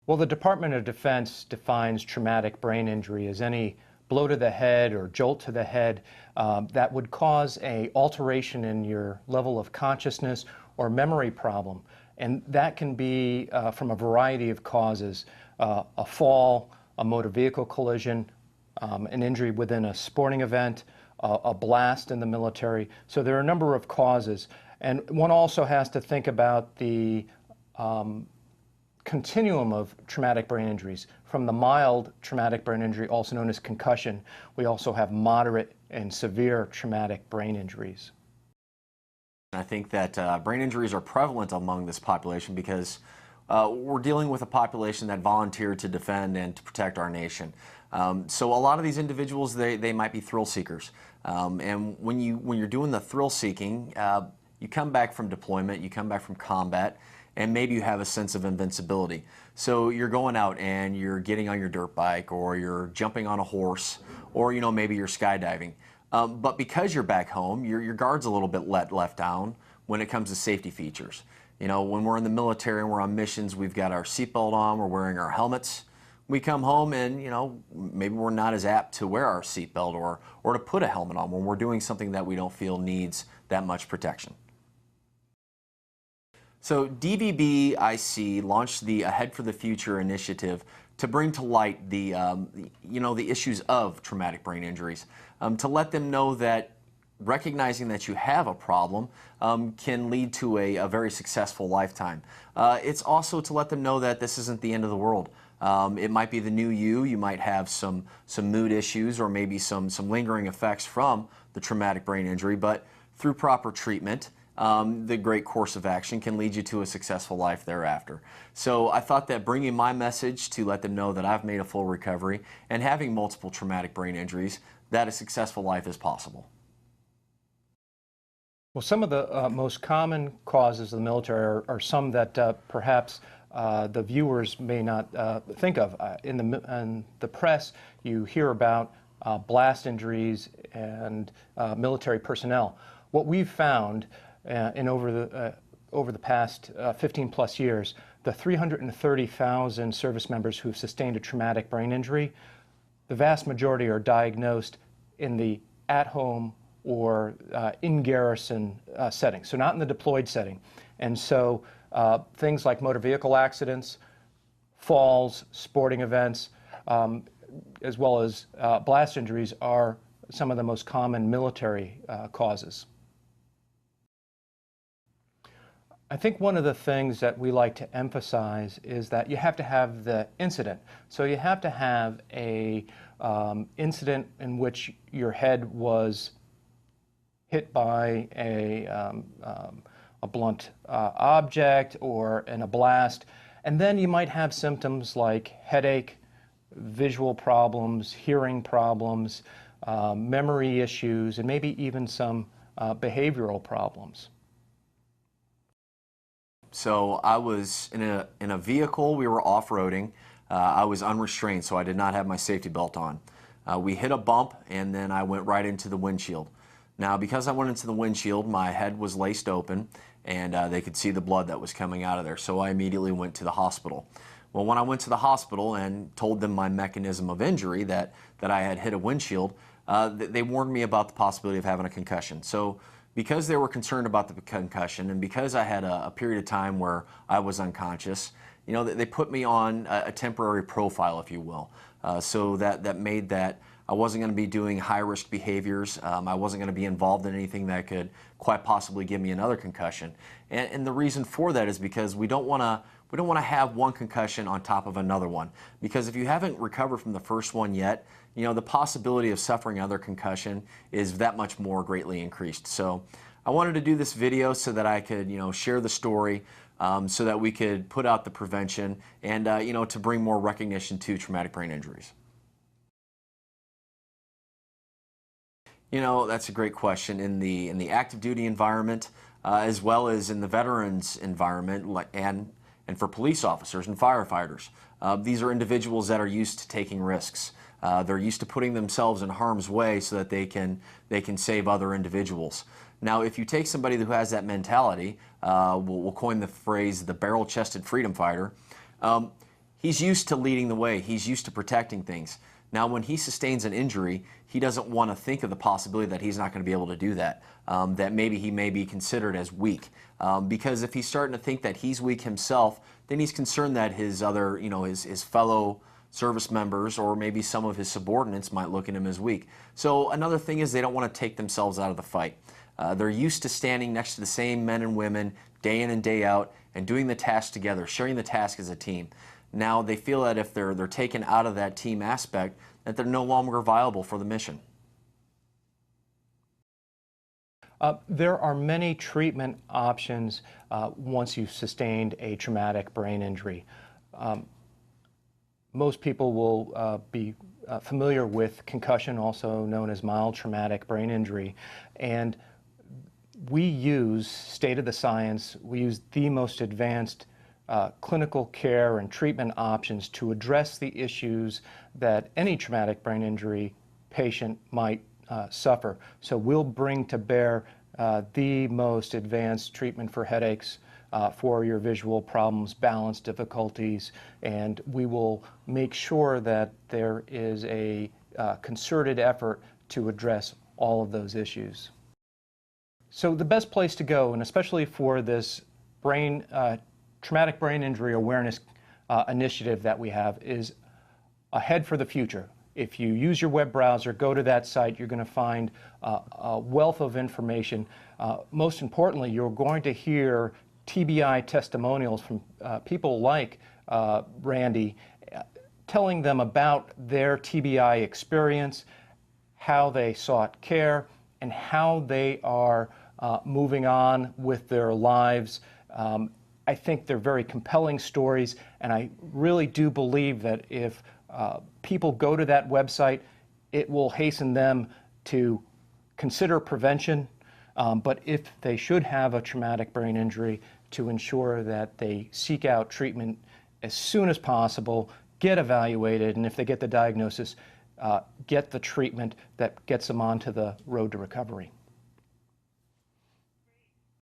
Well, the Department of Defense defines traumatic brain injury as any blow to the head or jolt to the head that would cause an alteration in your level of consciousness or memory problem. And that can be from a variety of causes: a fall, a motor vehicle collision, an injury within a sporting event, a blast in the military. So there are a number of causes. And one also has to think about the continuum of traumatic brain injuries. From the mild traumatic brain injury, also known as concussion, we also have moderate and severe traumatic brain injuries. I think that brain injuries are prevalent among this population because we're dealing with a population that volunteered to defend and to protect our nation. So a lot of these individuals, they might be thrill seekers. And when you're doing the thrill seeking, you come back from deployment, you come back from combat, and maybe you have a sense of invincibility. So you're going out and you're getting on your dirt bike, or you're jumping on a horse, or maybe you're skydiving. But because you're back home, your guard's a little bit left down when it comes to safety features. When we're in the military and we're on missions, we've got our seatbelt on, we're wearing our helmets. We come home and maybe we're not as apt to wear our seatbelt or to put a helmet on when we're doing something that we don't feel needs that much protection. So DVBIC launched the Ahead for the Future initiative to bring to light the the issues of traumatic brain injuries, to let them know that recognizing that you have a problem can lead to a very successful lifetime. It's also to let them know that this isn't the end of the world. It might be the new you. You might have some mood issues or maybe some lingering effects from the traumatic brain injury, but through proper treatment, the great course of action can lead you to a successful life thereafter. So I thought that bringing my message to let them know that I've made a full recovery and having multiple traumatic brain injuries, that a successful life is possible. Well, some of the most common causes of the military are some that perhaps the viewers may not think of. In the press, you hear about blast injuries and military personnel. What we've found over the past 15 plus years, the 330,000 service members who've sustained a traumatic brain injury, the vast majority are diagnosed in the at-home or in garrison setting, so not in the deployed setting. And so things like motor vehicle accidents, falls, sporting events, as well as blast injuries are some of the most common military causes. I think one of the things that we like to emphasize is that you have to have the incident. So you have to have a incident in which your head was hit by a blunt object or in a blast, and then you might have symptoms like headache, visual problems, hearing problems, memory issues, and maybe even some behavioral problems. So I was in a vehicle, we were off-roading. I was unrestrained, so I did not have my safety belt on. We hit a bump, and then I went right into the windshield. Now, because I went into the windshield, my head was laced open, and they could see the blood that was coming out of there, so I immediately went to the hospital. Well, when I went to the hospital and told them my mechanism of injury, that I had hit a windshield, they warned me about the possibility of having a concussion. So because they were concerned about the concussion, and because I had a period of time where I was unconscious, they put me on a temporary profile, if you will, so that made that I wasn't going to be doing high-risk behaviors. I wasn't going to be involved in anything that could quite possibly give me another concussion. And the reason for that is because we don't want to have one concussion on top of another one. Because if you haven't recovered from the first one yet, the possibility of suffering another concussion is that much more greatly increased. So I wanted to do this video so that I could, share the story, so that we could put out the prevention and, to bring more recognition to traumatic brain injuries. That's a great question. In the active duty environment, as well as in the veterans environment, and for police officers and firefighters, these are individuals that are used to taking risks. They're used to putting themselves in harm's way so that they can save other individuals. Now, if you take somebody who has that mentality, we'll coin the phrase the barrel-chested freedom fighter, he's used to leading the way. He's used to protecting things. Now, when he sustains an injury, he doesn't want to think of the possibility that he's not going to be able to do that, that maybe he may be considered as weak. Because if he's starting to think that he's weak himself, then he's concerned that his other, his fellow service members or maybe some of his subordinates might look at him as weak. So another thing is they don't want to take themselves out of the fight. They're used to standing next to the same men and women day in and day out and doing the task together, sharing the task as a team. Now they feel that if they're taken out of that team aspect, that they're no longer viable for the mission. There are many treatment options once you've sustained a traumatic brain injury. Most people will be familiar with concussion, also known as mild traumatic brain injury, and we use state of the science, we use the most advanced clinical care and treatment options to address the issues that any traumatic brain injury patient might suffer. So we'll bring to bear the most advanced treatment for headaches, for your visual problems, balance difficulties, and we will make sure that there is a concerted effort to address all of those issues. So the best place to go, and especially for this traumatic brain injury awareness initiative that we have, is Ahead for the Future. If you use your web browser, go to that site, you're going to find a wealth of information. Most importantly, you're going to hear TBI testimonials from people like Randy, telling them about their TBI experience, how they sought care, and how they are moving on with their lives. I think they're very compelling stories, and I really do believe that if people go to that website, it will hasten them to consider prevention, but if they should have a traumatic brain injury, to ensure that they seek out treatment as soon as possible, get evaluated, and if they get the diagnosis, get the treatment that gets them onto the road to recovery.